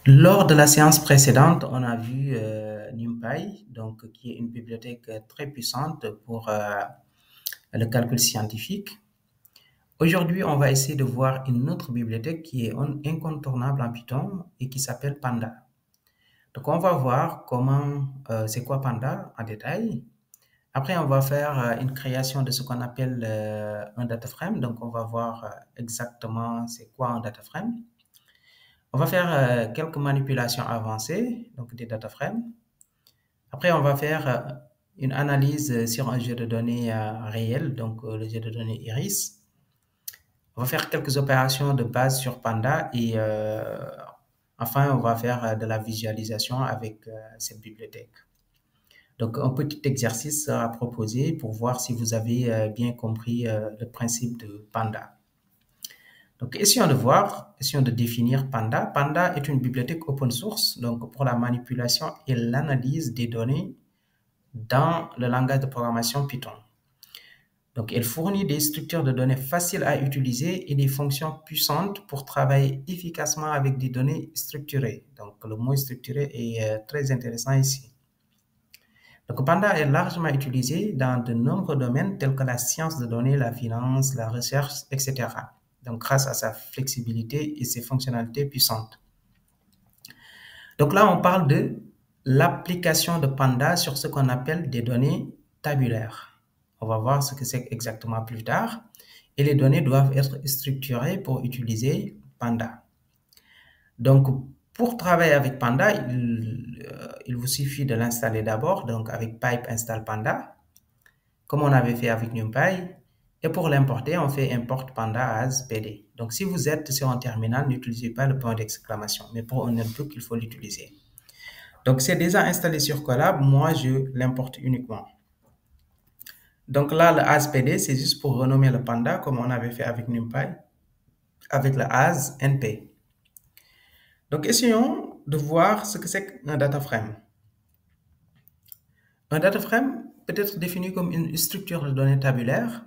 Lors de la séance précédente, on a vu NumPy, donc, qui est une bibliothèque très puissante pour le calcul scientifique. Aujourd'hui, on va essayer de voir une autre bibliothèque qui est incontournable en Python et qui s'appelle Panda. Donc, on va voir comment, c'est quoi Panda en détail. Après, on va faire une création de ce qu'on appelle un data frame. Donc, on va voir exactement c'est quoi un data frame. On va faire quelques manipulations avancées, donc des data frames. Après, on va faire une analyse sur un jeu de données réel, donc le jeu de données Iris. On va faire quelques opérations de base sur Panda et enfin, on va faire de la visualisation avec cette bibliothèque. Donc, un petit exercice sera proposé pour voir si vous avez bien compris le principe de Panda. Donc, essayons de voir, essayons de définir Panda. Panda est une bibliothèque open source donc pour la manipulation et l'analyse des données dans le langage de programmation Python. Donc, elle fournit des structures de données faciles à utiliser et des fonctions puissantes pour travailler efficacement avec des données structurées. Donc, le mot structuré est très intéressant ici. Donc, Panda est largement utilisé dans de nombreux domaines tels que la science de données, la finance, la recherche, etc. Donc, grâce à sa flexibilité et ses fonctionnalités puissantes. Donc là, on parle de l'application de Panda sur ce qu'on appelle des données tabulaires. On va voir ce que c'est exactement plus tard. Et les données doivent être structurées pour utiliser Panda. Donc, pour travailler avec Panda, il vous suffit de l'installer d'abord, donc avec pipe install Panda, comme on avait fait avec NumPy. Et pour l'importer, on fait import panda as pd. Donc, si vous êtes sur un terminal, n'utilisez pas le point d'exclamation, mais pour un notebook, il faut l'utiliser. Donc, c'est déjà installé sur Colab. Moi, je l'importe uniquement. Donc là, le as.pd, c'est juste pour renommer le panda, comme on avait fait avec NumPy, avec le as np. Donc, essayons de voir ce que c'est qu'un data frame. Un data frame peut être défini comme une structure de données tabulaire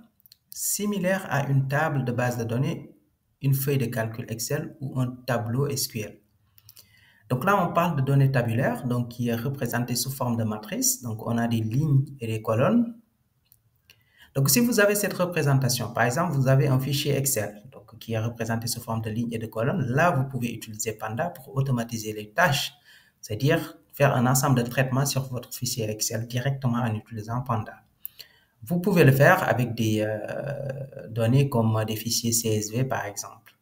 similaire à une table de base de données, une feuille de calcul Excel ou un tableau SQL. Donc là, on parle de données tabulaires, donc qui est représentée sous forme de matrice. Donc, on a des lignes et des colonnes. Donc, si vous avez cette représentation, par exemple, vous avez un fichier Excel donc, qui est représenté sous forme de lignes et de colonnes, là, vous pouvez utiliser Panda pour automatiser les tâches, c'est-à-dire faire un ensemble de traitements sur votre fichier Excel directement en utilisant Panda. Vous pouvez le faire avec des données comme des fichiers CSV, par exemple.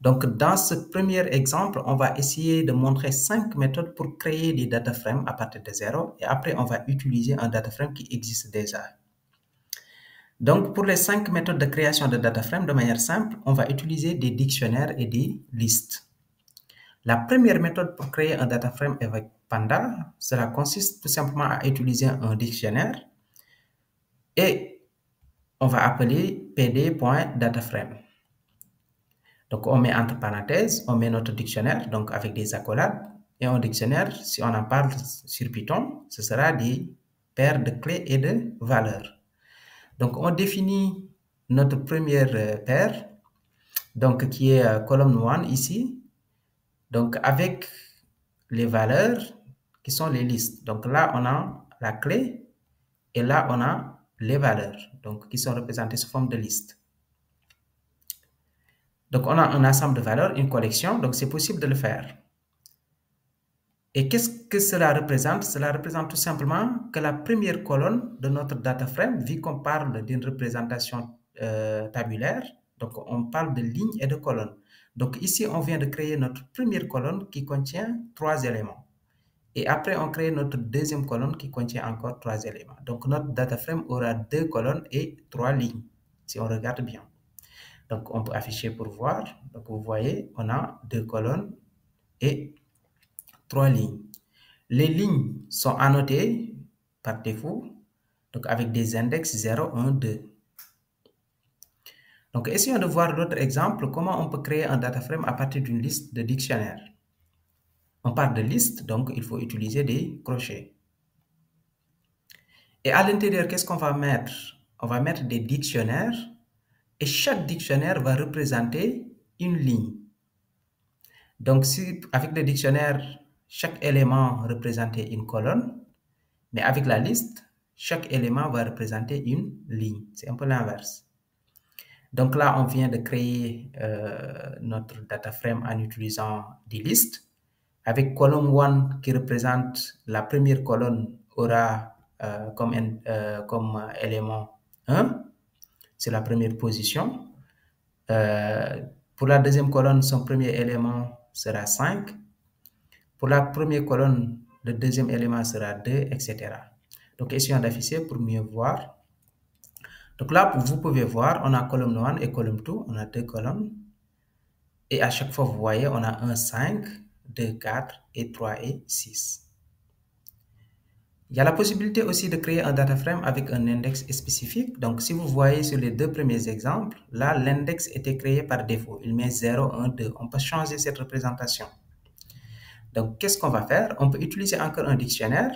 Donc, dans ce premier exemple, on va essayer de montrer 5 méthodes pour créer des data frames à partir de zéro. Et après, on va utiliser un data frame qui existe déjà. Donc, pour les 5 méthodes de création de data frame, de manière simple, on va utiliser des dictionnaires et des listes. La première méthode pour créer un data frame avec Panda, cela consiste tout simplement à utiliser un dictionnaire et on va appeler pd.dataframe. Donc, on met entre parenthèses, on met notre dictionnaire, donc avec des accolades. Et un dictionnaire, si on en parle sur Python, ce sera des paires de clés et de valeurs. Donc, on définit notre première paire, donc qui est column 1 ici, donc avec les valeurs qui sont les listes. Donc là, on a la clé et là, on a les valeurs, donc qui sont représentées sous forme de liste. Donc, on a un ensemble de valeurs, une collection, donc c'est possible de le faire. Et qu'est-ce que cela représente? Cela représente tout simplement que la première colonne de notre data frame, vu qu'on parle d'une représentation tabulaire, donc on parle de lignes et de colonnes. Donc ici, on vient de créer notre première colonne qui contient 3 éléments. Et après, on crée notre deuxième colonne qui contient encore 3 éléments. Donc notre data frame aura 2 colonnes et 3 lignes, si on regarde bien. Donc, on peut afficher pour voir. Donc, vous voyez, on a 2 colonnes et 3 lignes. Les lignes sont annotées par défaut, donc avec des index 0, 1, 2. Donc, essayons de voir d'autres exemples, comment on peut créer un data frame à partir d'une liste de dictionnaires. On parle de liste, donc il faut utiliser des crochets. Et à l'intérieur, qu'est-ce qu'on va mettre? On va mettre des dictionnaires et chaque dictionnaire va représenter une ligne. Donc, si avec le dictionnaire, chaque élément représentait une colonne, mais avec la liste, chaque élément va représenter une ligne. C'est un peu l'inverse. Donc là, on vient de créer notre data frame en utilisant des listes. Avec column 1 qui représente la première colonne aura comme élément 1, c'est la première position. Pour la deuxième colonne, son premier élément sera 5. Pour la première colonne, le deuxième élément sera 2, etc. Donc, essayons d'afficher pour mieux voir. Donc là, vous pouvez voir, on a colonne 1 et colonne 2, on a deux colonnes. Et à chaque fois, vous voyez, on a 1, 5, 2, 4 et 3 et 6. Il y a la possibilité aussi de créer un data frame avec un index spécifique. Donc, si vous voyez sur les deux premiers exemples, là, l'index était créé par défaut. Il met 0, 1, 2. On peut changer cette représentation. Donc, qu'est-ce qu'on va faire? On peut utiliser encore un dictionnaire.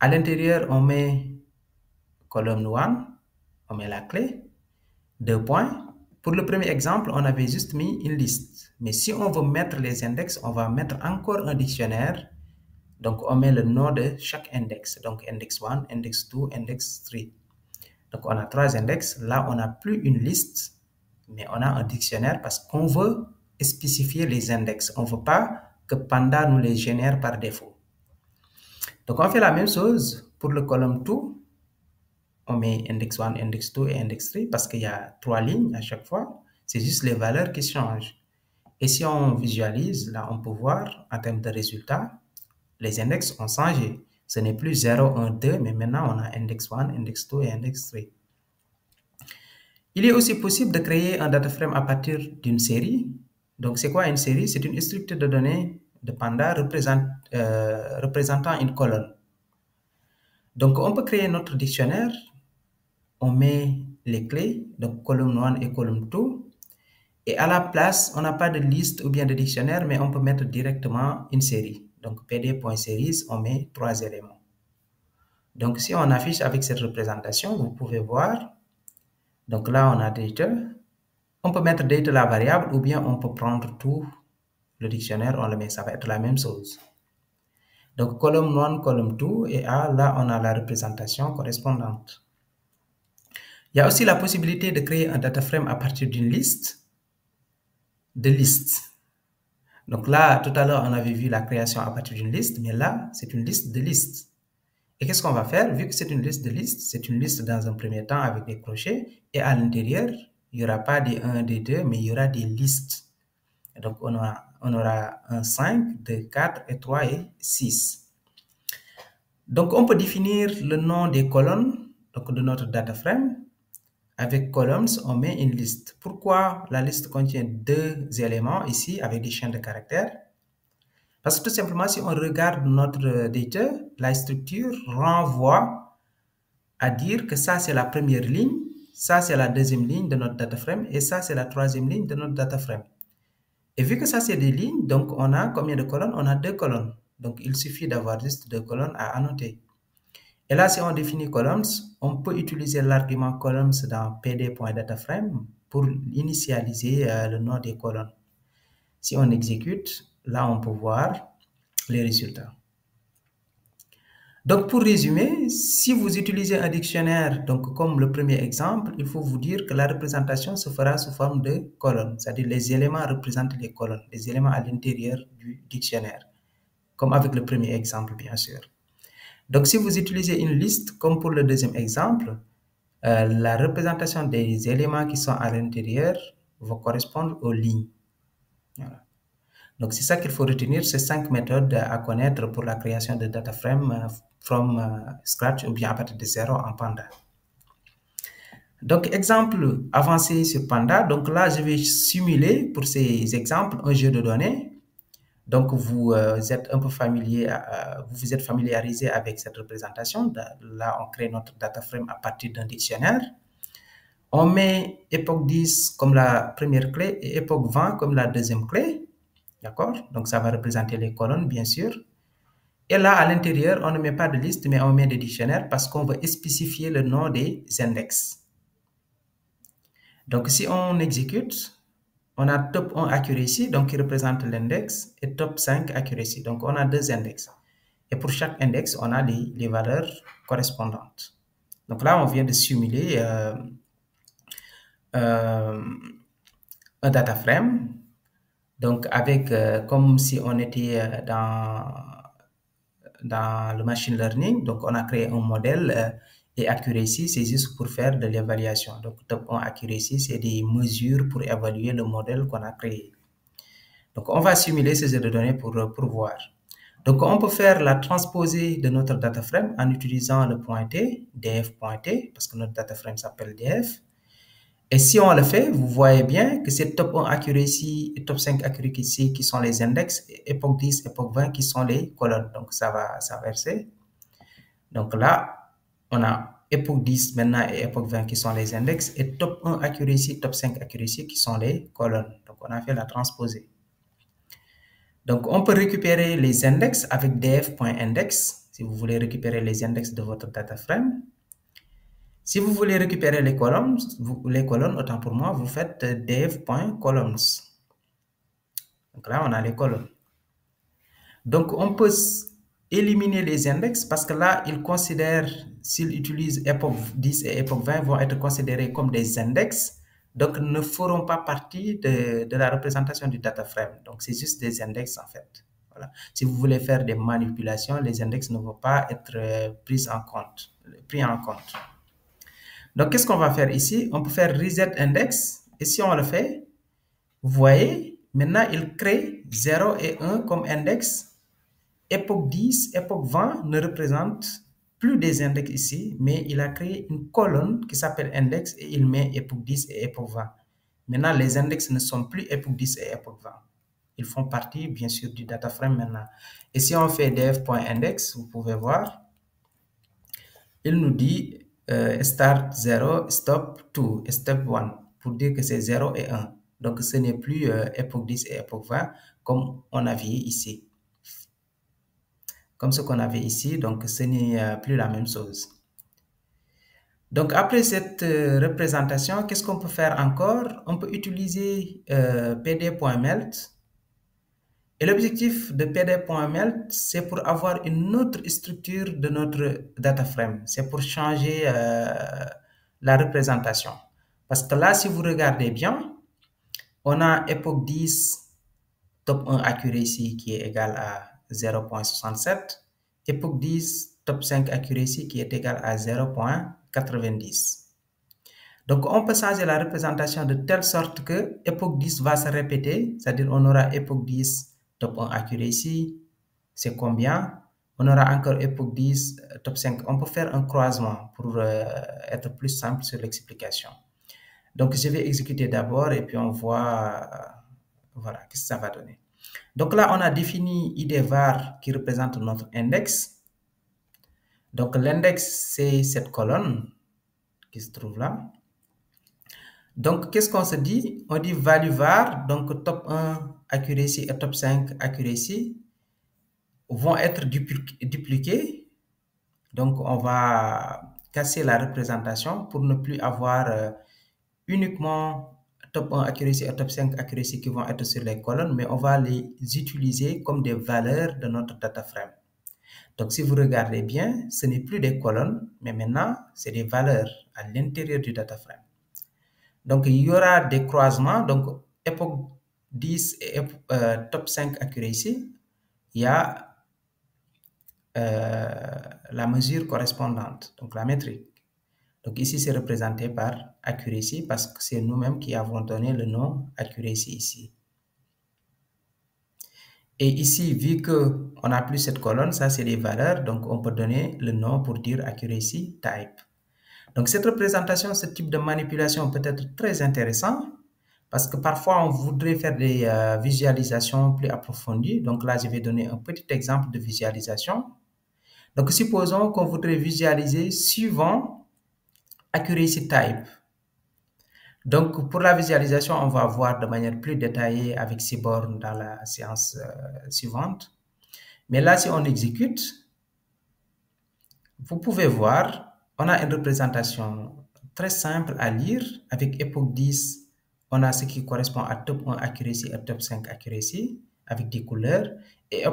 À l'intérieur, on met colonne 1, on met la clé, 2 points. Pour le premier exemple, on avait juste mis une liste. Mais si on veut mettre les index, on va mettre encore un dictionnaire. Donc, on met le nom de chaque index. Donc, index 1, index 2, index 3. Donc, on a 3 index. Là, on n'a plus une liste, mais on a un dictionnaire parce qu'on veut spécifier les index. On ne veut pas que Panda nous les génère par défaut. Donc, on fait la même chose pour le column 2. On met index 1, index 2 et index 3 parce qu'il y a 3 lignes à chaque fois. C'est juste les valeurs qui changent. Et si on visualise, là, on peut voir en termes de résultats, les index ont changé. Ce n'est plus 0, 1, 2, mais maintenant on a index 1, index 2 et index 3. Il est aussi possible de créer un data frame à partir d'une série. Donc, c'est quoi une série? C'est une structure de données de Panda représentant une colonne. Donc, on peut créer notre dictionnaire. On met les clés, donc column 1 et column 2. Et à la place, on n'a pas de liste ou bien de dictionnaire, mais on peut mettre directement une série. Donc, pd.series, on met 3 éléments. Donc, si on affiche avec cette représentation, vous pouvez voir. Donc là, on a data. On peut mettre data la variable ou bien on peut prendre tout le dictionnaire, on le met, ça va être la même chose. Donc, column 1, column 2, et là, on a la représentation correspondante. Il y a aussi la possibilité de créer un data frame à partir d'une liste de listes. Donc là, tout à l'heure, on avait vu la création à partir d'une liste, mais là, c'est une liste de listes. Et qu'est-ce qu'on va faire? Vu que c'est une liste de listes, c'est une liste dans un premier temps avec des crochets, et à l'intérieur, il n'y aura pas des 1, des 2, mais il y aura des listes. Et donc, on aura un 5, 2, 4, et 3 et 6. Donc, on peut définir le nom des colonnes donc de notre data frame. Avec columns, on met une liste. Pourquoi la liste contient 2 éléments ici avec des chaînes de caractères? Parce que tout simplement, si on regarde notre data, la structure renvoie à dire que ça, c'est la première ligne, ça, c'est la deuxième ligne de notre data frame, et ça, c'est la troisième ligne de notre data frame. Et vu que ça, c'est des lignes, donc on a combien de colonnes? On a 2 colonnes. Donc, il suffit d'avoir juste 2 colonnes à annoter. Et là, si on définit columns, on peut utiliser l'argument columns dans pd.dataframe pour initialiser le nom des colonnes. Si on exécute, là, on peut voir les résultats. Donc, pour résumer, si vous utilisez un dictionnaire, donc comme le premier exemple, il faut vous dire que la représentation se fera sous forme de colonnes, c'est-à-dire les éléments représentent les colonnes, les éléments à l'intérieur du dictionnaire, comme avec le premier exemple, bien sûr. Donc, si vous utilisez une liste, comme pour le deuxième exemple, la représentation des éléments qui sont à l'intérieur va correspondre aux lignes. Voilà. Donc, c'est ça qu'il faut retenir, ces 5 méthodes à connaître pour la création de data frame from scratch ou bien à partir de 0 en Panda. Donc, exemple avancé sur Panda. Donc là, je vais simuler pour ces exemples un jeu de données. Donc, vous êtes un peu familier, vous vous êtes familiarisé avec cette représentation. Là, on crée notre data frame à partir d'un dictionnaire. On met époque 10 comme la première clé et époque 20 comme la deuxième clé. D'accord? Donc, ça va représenter les colonnes, bien sûr. Et là, à l'intérieur, on ne met pas de liste, mais on met des dictionnaires parce qu'on veut spécifier le nom des index. Donc, si on exécute, on a top 1 accuracy, donc qui représente l'index, et top 5 accuracy. Donc, on a deux index. Et pour chaque index, on a les valeurs correspondantes. Donc là, on vient de simuler un data frame. Donc, avec, comme si on était dans le machine learning, donc on a créé un modèle et accuracy, c'est juste pour faire de l'évaluation. Donc, top 1 accuracy, c'est des mesures pour évaluer le modèle qu'on a créé. Donc, on va simuler ces jeux de données pour voir. Donc, on peut faire la transposée de notre data frame en utilisant le pointé, df.t, parce que notre data frame s'appelle df. Et si on le fait, vous voyez bien que c'est top 1 accuracy et top 5 accuracy qui sont les index, et époque 10, époque 20 qui sont les colonnes. Donc, ça va s'inverser. Donc là, on a époque 10 maintenant et époque 20 qui sont les index, et top 1 accuracy, top 5 accuracy qui sont les colonnes. Donc, on a fait la transposée. Donc, on peut récupérer les index avec df.index, si vous voulez récupérer les index de votre data frame. Si vous voulez récupérer les colonnes, autant pour moi, vous faites df.columns. Donc là, on a les colonnes. Donc, on peut éliminer les index parce que là, il considère, s'ils utilisent époque 10 et époque 20, vont être considérés comme des index, donc ne feront pas partie de la représentation du data frame. Donc, c'est juste des index en fait. Voilà. Si vous voulez faire des manipulations, les index ne vont pas être pris en compte. Donc, qu'est-ce qu'on va faire ici? On peut faire reset index, et si on le fait, vous voyez, maintenant, il crée 0 et 1 comme index. Époque 10, époque 20 ne représente plus des index ici, mais il a créé une colonne qui s'appelle index et il met époque 10 et époque 20. Maintenant, les index ne sont plus époque 10 et époque 20. Ils font partie, bien sûr, du data frame maintenant. Et si on fait df.index, vous pouvez voir, il nous dit start 0, stop 2, et step 1, pour dire que c'est 0 et 1. Donc, ce n'est plus époque 10 et époque 20, comme on avait ici. Comme ce qu'on avait ici, donc ce n'est plus la même chose. Donc, après cette représentation, qu'est-ce qu'on peut faire encore? On peut utiliser pd.melt. Et l'objectif de pd.melt, c'est pour avoir une autre structure de notre data frame. C'est pour changer la représentation. Parce que là, si vous regardez bien, on a époque 10, top 1 accuracy qui est égal à 0.67. Époque 10, top 5 accuracy qui est égal à 0.90. Donc, on peut changer la représentation de telle sorte que époque 10 va se répéter, c'est-à-dire on aura époque 10, top 1 accuracy, c'est combien? On aura encore époque 10, top 5. On peut faire un croisement pour être plus simple sur l'explication. Donc, je vais exécuter d'abord et puis on voit, voilà, qu'est-ce que ça va donner. Donc là, on a défini id var qui représente notre index. Donc l'index, c'est cette colonne qui se trouve là. Donc, qu'est-ce qu'on se dit? On dit value var, donc top 1 accuracy et top 5 accuracy vont être dupliqués. Donc, on va casser la représentation pour ne plus avoir uniquement top 1 accuracy et top 5 accuracy qui vont être sur les colonnes, mais on va les utiliser comme des valeurs de notre data frame. Donc, si vous regardez bien, ce n'est plus des colonnes, mais maintenant, c'est des valeurs à l'intérieur du data frame. Donc, il y aura des croisements. Donc, époque 10 et top 5 accuracy, il y a la mesure correspondante, donc la métrique. Donc, ici, c'est représenté par accuracy parce que c'est nous-mêmes qui avons donné le nom accuracy ici. Et ici, vu qu'on n'a plus cette colonne, ça, c'est des valeurs. Donc, on peut donner le nom pour dire accuracy type. Donc, cette représentation, ce type de manipulation peut être très intéressant parce que parfois, on voudrait faire des visualisations plus approfondies. Donc là, je vais donner un petit exemple de visualisation. Donc, supposons qu'on voudrait visualiser suivant accuracy type. Donc, pour la visualisation, on va voir de manière plus détaillée avec Seaborn dans la séance suivante. Mais là, si on exécute, vous pouvez voir, on a une représentation très simple à lire avec époque 10 on a ce qui correspond à top 1 accuracy et top 5 accuracy avec des couleurs. Et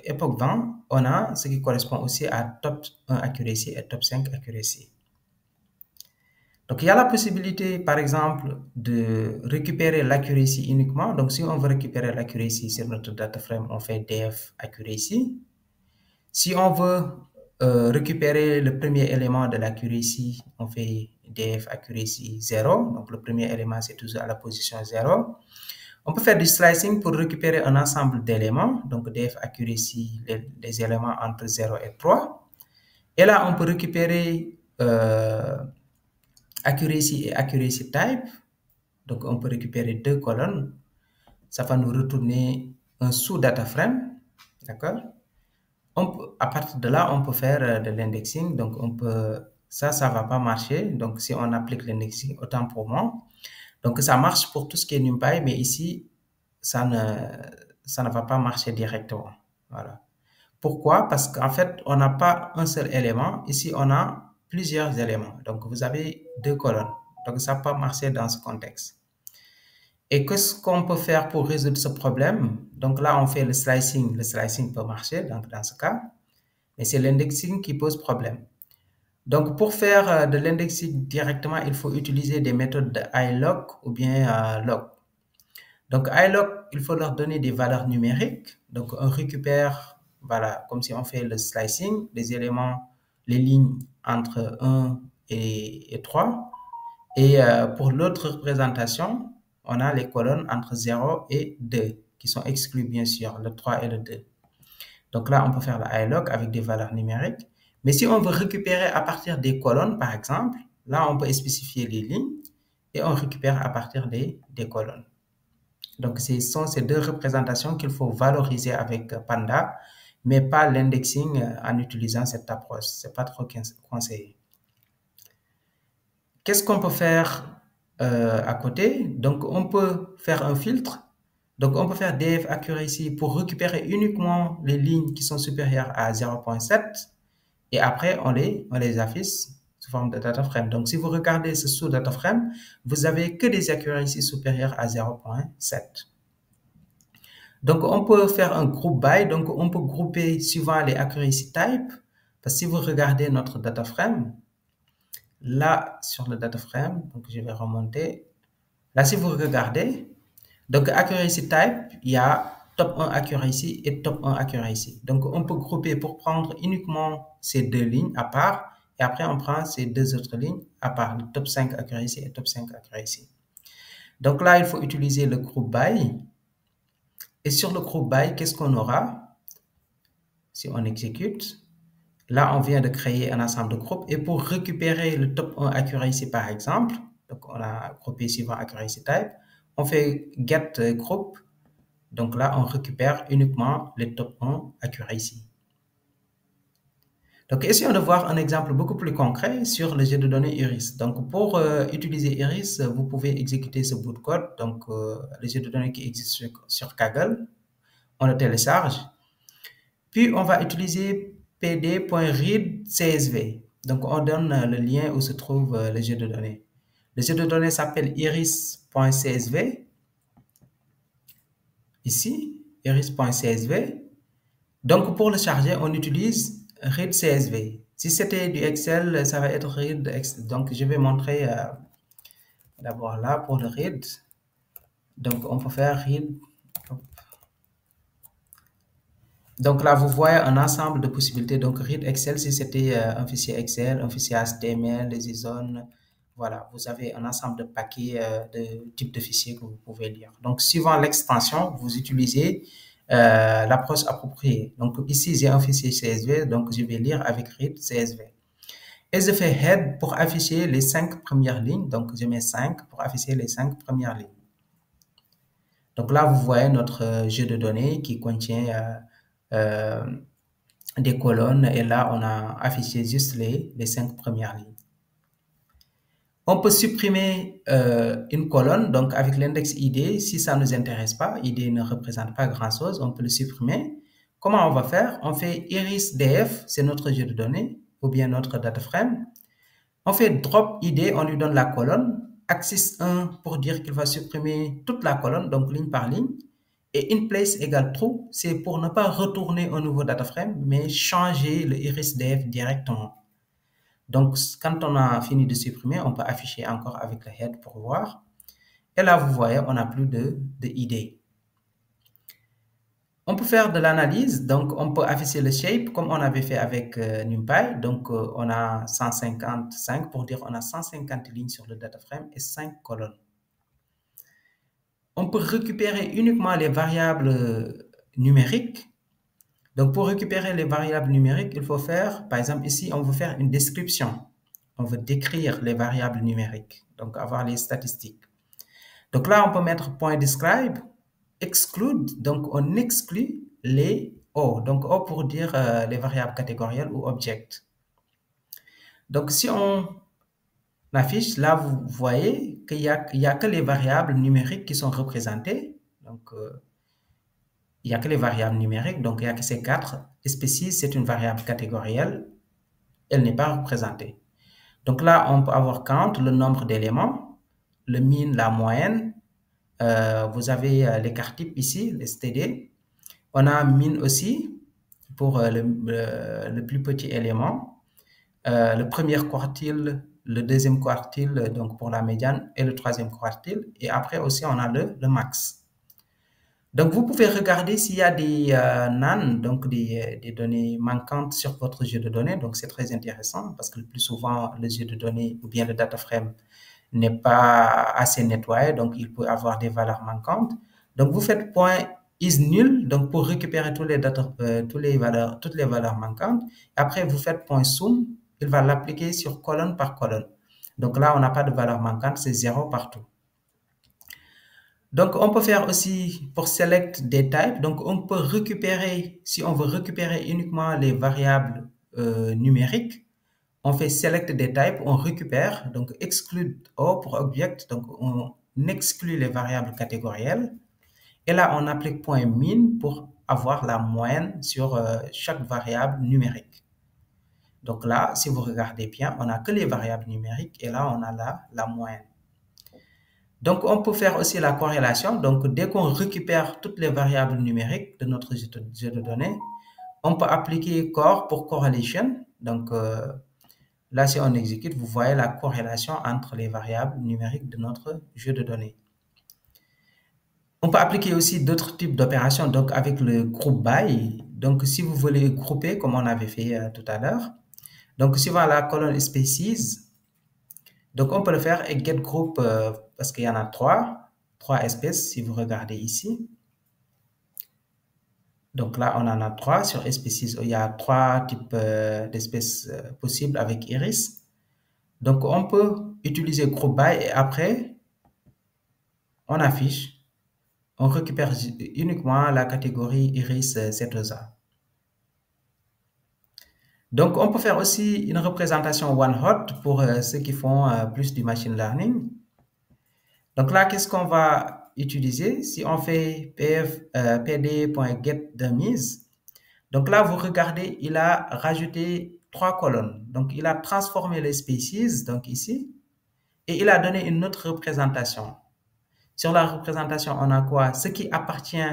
époque 20, on a ce qui correspond aussi à top 1 accuracy et top 5 accuracy. Donc, il y a la possibilité, par exemple, de récupérer l'accuracy uniquement. Donc, si on veut récupérer l'accuracy sur notre data frame, on fait df accuracy. Si on veut récupérer le premier élément de l'accuracy, on fait df accuracy 0. Donc, le premier élément, c'est toujours à la position 0. On peut faire du slicing pour récupérer un ensemble d'éléments. Donc, df accuracy, les éléments entre 0 et 3. Et là, on peut récupérer accuracy et accuracy type. Donc, on peut récupérer deux colonnes. Ça va nous retourner un sous-data frame. D'accord? À partir de là, on peut faire de l'indexing. Donc, ça ne va pas marcher. Donc, si on applique l'indexing, autant pour moi. Donc, ça marche pour tout ce qui est NumPy, mais ici, ça ne va pas marcher directement. Voilà. Pourquoi? Parce qu'en fait, on n'a pas un seul élément. Ici, on a plusieurs éléments. Donc, vous avez deux colonnes. Donc, ça peut marcher dans ce contexte. Et qu'est-ce qu'on peut faire pour résoudre ce problème? Donc là, on fait le slicing. Le slicing peut marcher donc dans ce cas. Mais c'est l'indexing qui pose problème. Donc, pour faire de l'indexing directement, il faut utiliser des méthodes de iLog ou bien log. Donc, iLog, il faut leur donner des valeurs numériques. Donc, on récupère, voilà, comme si on fait le slicing, les éléments, les lignes entre 1 et 3. Et pour l'autre représentation, on a les colonnes entre 0 et 2, qui sont exclues, bien sûr, le 3 et le 2. Donc là, on peut faire le iLog avec des valeurs numériques. Mais si on veut récupérer à partir des colonnes, par exemple, là, on peut spécifier les lignes et on récupère à partir des colonnes. Donc, ce sont ces deux représentations qu'il faut valoriser avec Panda, mais pas l'indexing en utilisant cette approche. Ce n'est pas trop conseillé. Qu'est-ce qu'on peut faire à côté? Donc, on peut faire un filtre. Donc, on peut faire df accuracy pour récupérer uniquement les lignes qui sont supérieures à 0.7 et après, on les affiche sous forme de data frame. Donc, si vous regardez ce sous-data frame, vous avez que des accuracies supérieures à 0.7. Donc, on peut faire un group by. Donc, on peut grouper suivant les accuracy type. Parce que si vous regardez notre data frame, là, sur le data frame, donc je vais remonter. Là, si vous regardez, donc accuracy type, il y a top 1 accuracy et top 1 accuracy. Donc, on peut grouper pour prendre uniquement ces deux lignes à part. Et après, on prend ces deux autres lignes à part, le top 5 accuracy et top 5 accuracy. Donc là, il faut utiliser le group by. Et sur le group by, qu'est-ce qu'on aura? Si on exécute, là, on vient de créer un ensemble de groupes. Et pour récupérer le top 1 accuracy, par exemple, donc on a groupé suivant accuracy type, on fait get group. Donc là, on récupère uniquement les top 1 accuracy. Donc, essayons de voir un exemple beaucoup plus concret sur le jeu de données Iris. Donc, pour utiliser Iris, vous pouvez exécuter ce bout de code. Donc, le jeu de données qui existe sur Kaggle, on le télécharge. Puis, on va utiliser pd.read.csv. Donc, on donne le lien où se trouve le jeu de données. Le jeu de données s'appelle iris.csv. Ici, iris.csv. Donc, pour le charger, on utilise read.csv. Si c'était du Excel, ça va être read. Donc, je vais montrer d'abord là pour le read. Donc, on peut faire read. Donc là, vous voyez un ensemble de possibilités. Donc, read Excel, si c'était un fichier Excel, un fichier HTML, les ISON, voilà, vous avez un ensemble de paquets de types de fichiers que vous pouvez lire. Donc, suivant l'extension, vous utilisez l'approche appropriée. Donc, ici, j'ai un fichier CSV, donc je vais lire avec read CSV. Et je fais head pour afficher les 5 premières lignes. Donc, je mets 5 pour afficher les 5 premières lignes. Donc là, vous voyez notre jeu de données qui contient des colonnes et là on a affiché juste les 5 premières lignes. On peut supprimer une colonne, donc avec l'index ID, si ça ne nous intéresse pas, ID ne représente pas grand chose, on peut le supprimer. Comment on va faire? On fait iris.df, c'est notre jeu de données, ou bien notre data frame. On fait drop ID, on lui donne la colonne, axis 1 pour dire qu'il va supprimer toute la colonne, donc ligne par ligne. Et inPlace égale true, c'est pour ne pas retourner un nouveau data frame, mais changer le iris.df directement. Donc, quand on a fini de supprimer, on peut afficher encore avec le head pour voir. Et là, vous voyez, on n'a plus de ID. On peut faire de l'analyse, donc on peut afficher le shape comme on avait fait avec NumPy. Donc, on a 155 pour dire on a 150 lignes sur le data frame et 5 colonnes. On peut récupérer uniquement les variables numériques. Donc, pour récupérer les variables numériques, il faut faire, par exemple, ici, on veut faire une description. On veut décrire les variables numériques, donc avoir les statistiques. Donc là, on peut mettre .describe, exclude, donc on exclut les O. Donc O pour dire les variables catégorielles ou object. Donc si on affiche, là, vous voyez qu'il n'y a que les variables numériques qui sont représentées. Donc, il n'y a que les variables numériques, donc il n'y a que ces 4. Species, c'est une variable catégorielle, elle n'est pas représentée. Donc là, on peut avoir count, le nombre d'éléments, le mean, la moyenne. Vous avez l'écart type ici, le std. On a min aussi pour le plus petit élément. Le premier quartile, le deuxième quartile, donc pour la médiane, et le troisième quartile. Et après aussi, on a le max. Donc, vous pouvez regarder s'il y a des NaN, donc des données manquantes sur votre jeu de données. Donc, c'est très intéressant parce que le plus souvent, le jeu de données ou bien le data frame n'est pas assez nettoyé, donc il peut avoir des valeurs manquantes. Donc, vous faites .is nul, donc pour récupérer toutes les valeurs manquantes. Après, vous faites .sum, il va l'appliquer sur colonne par colonne. Donc là, on n'a pas de valeur manquante, c'est 0 partout. Donc, on peut faire aussi pour select des types. Donc, on peut récupérer, si on veut récupérer uniquement les variables numériques, on fait select des types, on récupère, donc exclude O pour object, donc on exclut les variables catégorielles. Et là, on applique .min pour avoir la moyenne sur chaque variable numérique. Donc là, si vous regardez bien, on n'a que les variables numériques et là, on a la moyenne. Donc, on peut faire aussi la corrélation. Donc, dès qu'on récupère toutes les variables numériques de notre jeu de données, on peut appliquer core pour correlation. Donc, là, si on exécute, vous voyez la corrélation entre les variables numériques de notre jeu de données. On peut appliquer aussi d'autres types d'opérations, donc avec le group by. Donc, si vous voulez grouper, comme on avait fait tout à l'heure, donc suivant la colonne species, donc on peut le faire et get group parce qu'il y en a trois espèces, si vous regardez ici. Donc là, on en a 3 sur species. Il y a 3 types d'espèces possibles avec iris. Donc, on peut utiliser group by et après, on affiche. On récupère uniquement la catégorie iris setosa. Donc, on peut faire aussi une représentation one-hot pour ceux qui font plus du machine learning. Donc là, qu'est-ce qu'on va utiliser? Si on fait pd.getDummies, donc là, vous regardez, il a rajouté 3 colonnes. Donc, il a transformé les species, donc ici, et il a donné une autre représentation. Sur la représentation, on a quoi? Ce qui appartient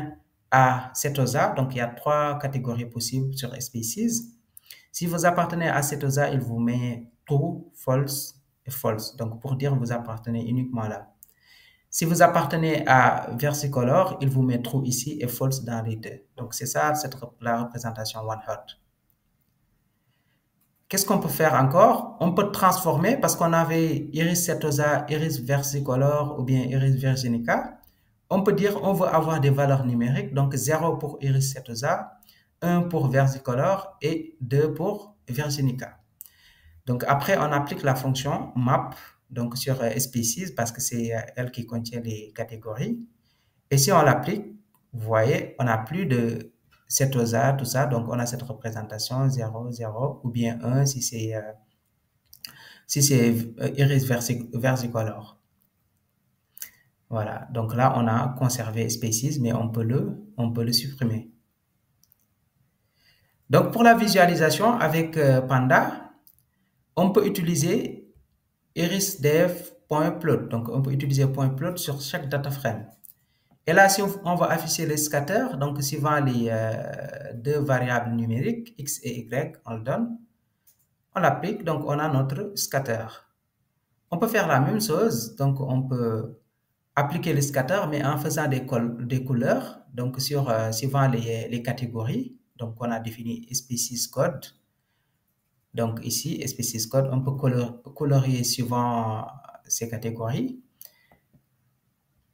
à setosa, donc il y a 3 catégories possibles sur species. Si vous appartenez à setosa, il vous met true, false et false. Donc, pour dire que vous appartenez uniquement là. Si vous appartenez à versicolor, il vous met true ici et false dans les deux. Donc, c'est ça la représentation one-hot. Qu'est-ce qu'on peut faire encore? On peut transformer parce qu'on avait iris setosa, iris versicolor ou bien iris virginica. On peut dire on veut avoir des valeurs numériques, donc 0 pour iris setosa, 1 pour versicolor et 2 pour virginica. Donc après, on applique la fonction map donc sur species parce que c'est elle qui contient les catégories. Et si on l'applique, vous voyez, on n'a plus de setosa, tout ça, donc on a cette représentation 0, 0 ou bien 1 si c'est iris versicolor. Voilà, donc là, on a conservé species, mais on peut le supprimer. Donc, pour la visualisation avec Panda, on peut utiliser iris.df .plot. Donc, on peut utiliser .plot sur chaque data frame. Et là, si on va afficher les scatters, donc suivant les deux variables numériques, x et y, on le donne, on l'applique, donc on a notre scatter. On peut faire la même chose, donc on peut appliquer les scatters, mais en faisant des couleurs, donc suivant les catégories. Donc, on a défini species code. Donc, ici, species code, on peut colorier suivant ces catégories.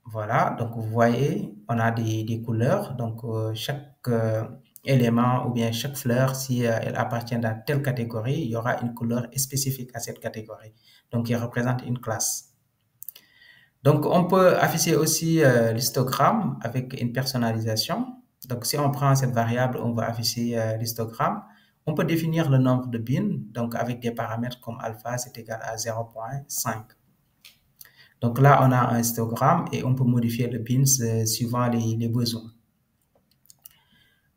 Voilà, donc vous voyez, on a des couleurs. Donc, chaque élément ou bien chaque fleur, si elle appartient à telle catégorie, il y aura une couleur spécifique à cette catégorie. Donc, il représente une classe. Donc, on peut afficher aussi l'histogramme avec une personnalisation. Donc, si on prend cette variable, on va afficher l'histogramme. On peut définir le nombre de bins, donc avec des paramètres comme alpha, c'est égal à 0.5. Donc là, on a un histogramme et on peut modifier le bins suivant les besoins.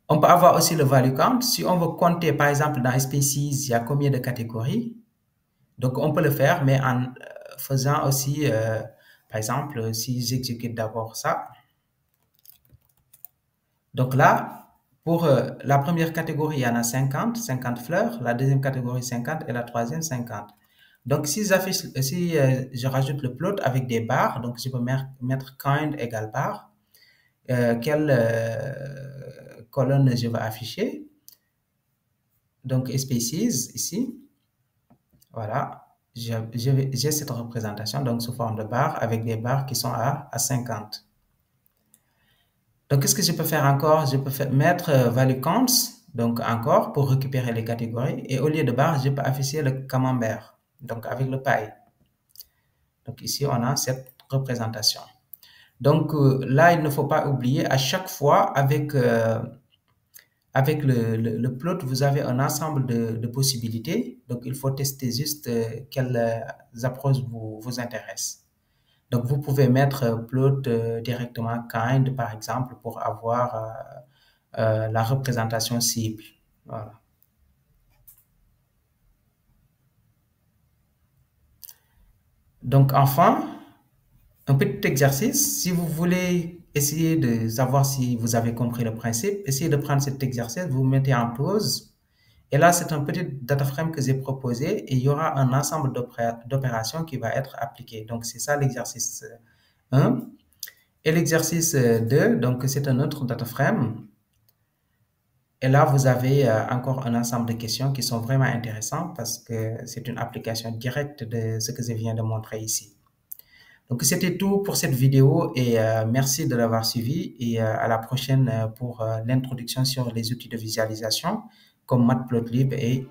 On peut avoir aussi le value count. Si on veut compter, par exemple, dans species, il y a combien de catégories. Donc, on peut le faire, mais en faisant aussi, par exemple, si j'exécute d'abord ça. Donc là, pour la première catégorie, il y en a 50 fleurs. La deuxième catégorie, 50 et la troisième, 50. Donc, si je rajoute le plot avec des barres, donc je peux mettre kind égale barre, quelle colonne je vais afficher. Donc, species ici. Voilà, j'ai cette représentation donc sous forme de barre avec des barres qui sont à 50. Donc, qu'est-ce que je peux faire encore? Je peux mettre value counts, donc encore pour récupérer les catégories. Et au lieu de barre, je peux afficher le camembert, donc avec le paille. Donc ici, on a cette représentation. Donc là, il ne faut pas oublier, à chaque fois, avec le plot, vous avez un ensemble de possibilités. Donc, il faut tester juste quelles approches vous intéressent. Donc, vous pouvez mettre plot directement kind, par exemple, pour avoir la représentation cible. Voilà. Donc, enfin, un petit exercice. Si vous voulez essayer de savoir si vous avez compris le principe, essayez de prendre cet exercice, vous mettez en pause. Et là, c'est un petit data frame que j'ai proposé et il y aura un ensemble d'opérations qui va être appliqué. Donc, c'est ça l'exercice 1. Et l'exercice 2, donc c'est un autre data frame. Et là, vous avez encore un ensemble de questions qui sont vraiment intéressantes parce que c'est une application directe de ce que je viens de montrer ici. Donc, c'était tout pour cette vidéo et merci de l'avoir suivi et à la prochaine pour l'introduction sur les outils de visualisation comme Matplotlib et